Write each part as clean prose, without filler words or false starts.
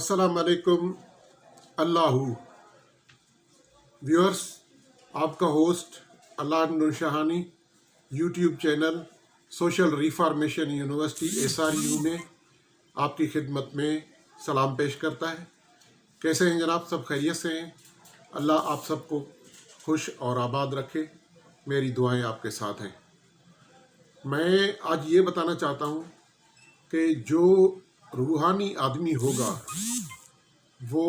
अस्सलाम वालेकुम अल्लाह व्यूअर्स, आपका host Allah Noor Shahani YouTube channel social reformation university SRU में आपकी खिदमत में सलाम पेश करता है। कैसे हैं जनाब? सब खैरियत से हैं? अल्लाह आप सबको खुश और आबाद रखे। मेरी दुआएं आपके साथ हैं। मैं आज ये बताना चाहता हूँ कि जो रूहानी आदमी होगा वो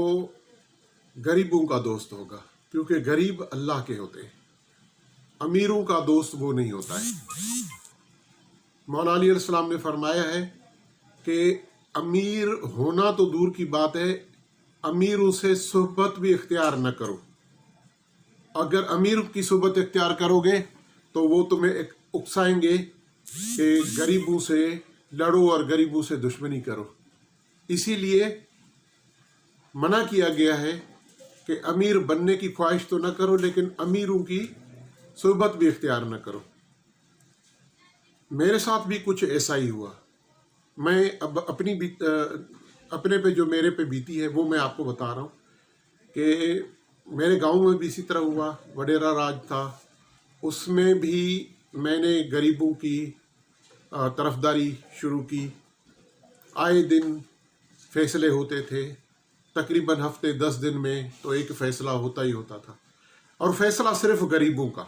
गरीबों का दोस्त होगा, क्योंकि गरीब अल्लाह के होते हैं। अमीरों का दोस्त वो नहीं होता है। मौला अली अलैहिस्सलाम ने फरमाया है कि अमीर होना तो दूर की बात है, अमीरों से सोहबत भी इख्तियार न करो। अगर अमीर की सोहबत इख्तियार करोगे तो वो तुम्हें एक उकसाएंगे कि गरीबों से लड़ो और गरीबों से दुश्मनी करो। इसीलिए मना किया गया है कि अमीर बनने की ख्वाहिश तो न करो, लेकिन अमीरों की सोहबत भी इख्तियार न करो। मेरे साथ भी कुछ ऐसा ही हुआ। मैं अब अपने पे जो मेरे पे बीती है वो मैं आपको बता रहा हूँ कि मेरे गांव में भी इसी तरह हुआ। वडेरा राज था, उसमें भी मैंने गरीबों की तरफदारी शुरू की। आए दिन फैसले होते थे, तकरीबन हफ्ते 10 दिन में तो एक फ़ैसला होता ही होता था, और फैसला सिर्फ गरीबों का।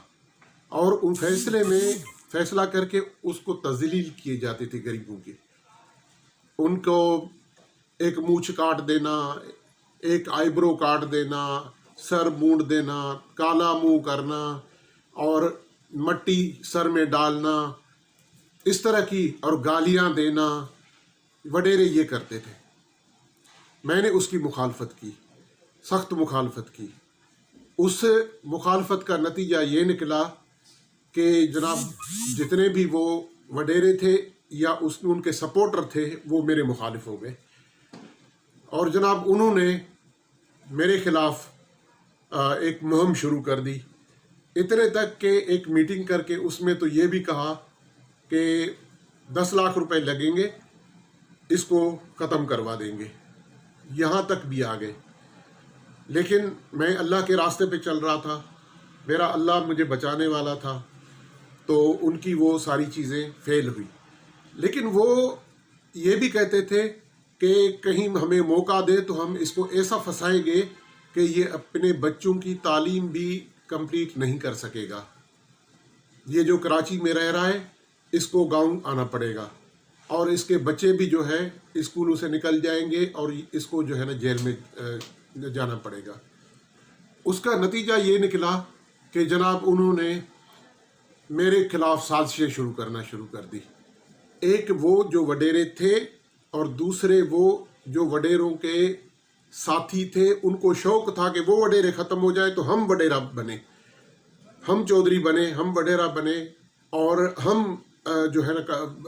और उन फैसले में फैसला करके उसको तज़लील किए जाते थे गरीबों की। उनको एक मूछ काट देना, एक आईब्रो काट देना, सर बूंद देना, काला मुंह करना और मट्टी सर में डालना, इस तरह की, और गालियां देना, वडेरे ये करते थे। मैंने उसकी मुखालफत की, सख्त मुखालफत की। उस मुखालफत का नतीजा ये निकला कि जनाब जितने भी वो वडेरे थे या उनके सपोर्टर थे वो मेरे मुखालिफ हो गए, और जनाब उन्होंने मेरे खिलाफ एक मुहिम शुरू कर दी। इतने तक कि एक मीटिंग करके उसमें तो ये भी कहा कि 10 लाख रुपए लगेंगे, इसको ख़त्म करवा देंगे। यहाँ तक भी आ गए। लेकिन मैं अल्लाह के रास्ते पे चल रहा था, मेरा अल्लाह मुझे बचाने वाला था, तो उनकी वो सारी चीज़ें फेल हुई। लेकिन वो ये भी कहते थे कि कहीं हमें मौका दे तो हम इसको ऐसा फंसाएंगे कि ये अपने बच्चों की तालीम भी कंप्लीट नहीं कर सकेगा। ये जो कराची में रह रहा है इसको गांव आना पड़ेगा, और इसके बच्चे भी जो है स्कूलों से निकल जाएंगे और इसको जो है ना जेल में जाना पड़ेगा। उसका नतीजा ये निकला कि जनाब उन्होंने मेरे खिलाफ साजिशें शुरू कर दी। एक वो जो वडेरे थे और दूसरे वो जो वडेरों के साथी थे। उनको शौक था कि वो वडेरे ख़त्म हो जाए तो हम वडेरा बने, हम चौधरी बने, हम वडेरा बने, और हम जो है ना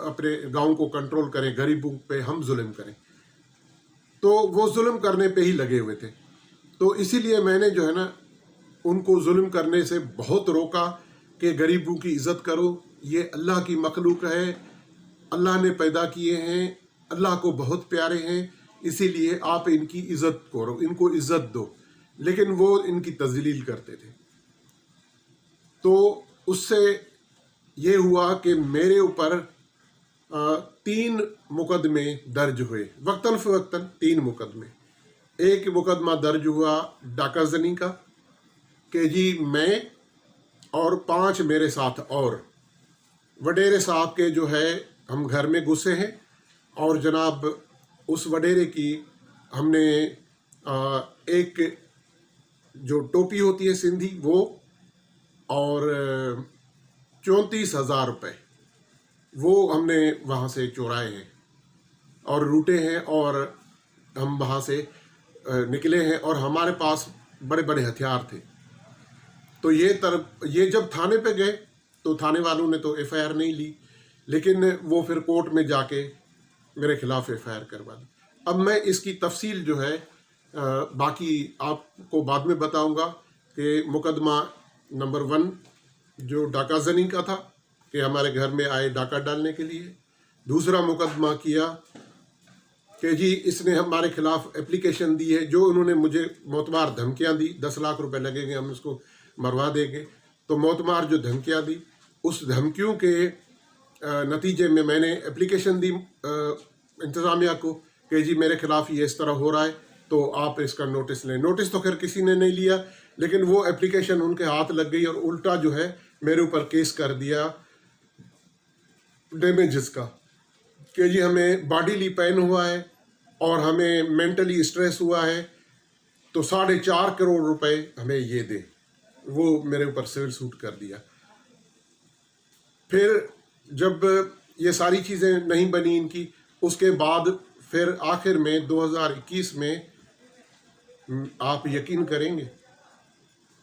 अपने गांव को कंट्रोल करें, गरीबों पे हम जुल्म करें। तो वो जुल्म करने पे ही लगे हुए थे। तो इसीलिए मैंने जो है ना उनको जुल्म करने से बहुत रोका कि गरीबों की इज़्ज़त करो। ये अल्लाह की मखलूक है, अल्लाह ने पैदा किए हैं, अल्लाह को बहुत प्यारे हैं, इसीलिए आप इनकी इज़्ज़त करो, इनको इज़्ज़त दो। लेकिन वो इनकी तज़लील करते थे। तो उससे ये हुआ कि मेरे ऊपर 3 मुकदमे दर्ज हुए, वक्तन फ़वक्तन 3 मुकदमे। एक मुकदमा दर्ज हुआ डाका ज़नी का कि जी मैं और 5 मेरे साथ और वडेरे साहब के जो है हम घर में घुसे हैं, और जनाब उस वडेरे की हमने एक जो टोपी होती है सिंधी वो, और 34,000 रुपये वो हमने वहाँ से चुराए हैं और लूटे हैं, और हम वहाँ से निकले हैं, और हमारे पास बड़े बड़े हथियार थे। तो ये जब थाने पे गए तो थाने वालों ने तो FIR नहीं ली, लेकिन वो फिर कोर्ट में जाके मेरे खिलाफ FIR करवा दी। अब मैं इसकी तफसील जो है बाकी आपको बाद में बताऊंगा कि मुकदमा नंबर 1 जो डाका ज़नी का था कि हमारे घर में आए डाका डालने के लिए। दूसरा मुकदमा किया کہ جی اس نے ہمارے خلاف اپلیکیشن دی ہے، جو انہوں نے مجھے معتبار دھمکیاں دی، 10 لاکھ روپے لگیں گے، ہم اس کو مروا دیں گے. تو معتبار جو دھمکیاں دی، اس دھمکیوں کے نتیجے میں نے اپلیکیشن دی انتظامیہ کو کہ جی میرے خلاف یہ اس طرح ہو رہا ہے، تو آپ اس کا نوٹس لیں. نوٹس تو خیر کسی نے نہیں لیا، لیکن وہ اپلیکیشن ان کے ہاتھ لگ گئی اور الٹا جو ہے میرے اوپر کیس کر دیا ڈیمیجز کا، کہ جی ہمیں باڈیلی پین ہوا ہے اور ہمیں مینٹلی اسٹریس ہوا ہے، تو 4.5 کروڑ روپے ہمیں یہ دیں. وہ میرے اوپر سول سوٹ کر دیا. پھر جب یہ ساری چیزیں نہیں بنی ان کی، اس کے بعد پھر آخر میں 2021 میں آپ یقین کریں گے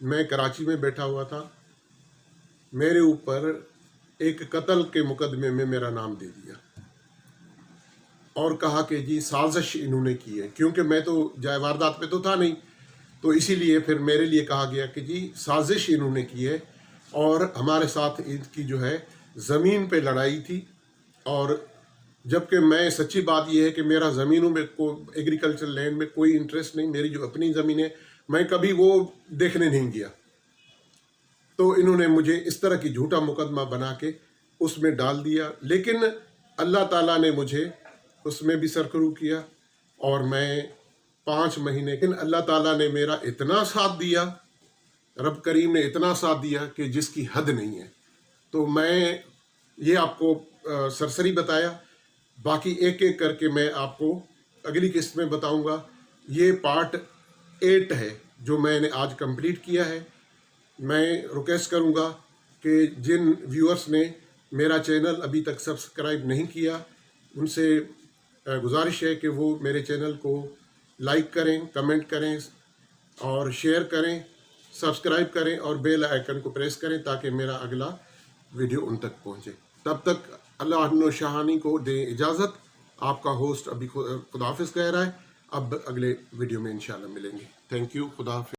میں کراچی میں بیٹھا ہوا تھا، میرے اوپر ایک قتل کے مقدمے میں میرا نام دے دیا اور کہا کہ جی سازش انہوں نے کی ہے. کیونکہ میں تو جائے واردات پہ تو تھا نہیں، تو اسی لیے پھر میرے لیے کہا گیا کہ جی سازش انہوں نے کی ہے، اور ہمارے ساتھ ان کی جو ہے زمین پہ لڑائی تھی. اور جبکہ میں سچی بات یہ ہے کہ میرا زمینوں میں ایگریکلچر لینڈ میں کوئی انٹرسٹ نہیں، میری جو اپنی زمین ہے میں کبھی وہ دیکھنے نہیں گیا. تو انہوں نے مجھے اس طرح کی جھوٹا مقدمہ بنا کے اس میں ڈال دیا. لیکن اللہ تعالیٰ نے مجھے اس میں بھی سرخرو کیا، اور میں 5 مہینے اللہ تعالیٰ نے میرا اتنا ساتھ دیا، رب کریم نے اتنا ساتھ دیا کہ جس کی حد نہیں ہے. تو میں یہ آپ کو سرسری بتایا، باقی ایک ایک کر کے میں آپ کو اگلی قسط میں بتاؤں گا. یہ پارٹ 8 ہے جو میں نے آج کمپلیٹ کیا ہے. میں ریکویسٹ کروں گا کہ جن ویورز نے میرا چینل ابھی تک سبسکرائب نہیں کیا، ان سے گزارش ہے کہ وہ میرے چینل کو لائک کریں، کمنٹ کریں اور شیئر کریں، سبسکرائب کریں اور بیل آئیکن کو پریس کریں تاکہ میرا اگلا ویڈیو ان تک پہنچے. تب تک اللہ عنو شاہانی کو دیں اجازت. آپ کا ہوسٹ ابھی خدا حافظ کہہ رہا ہے. اب اگلے ویڈیو میں انشاءاللہ ملیں گے. Thank you. خدا حافظ.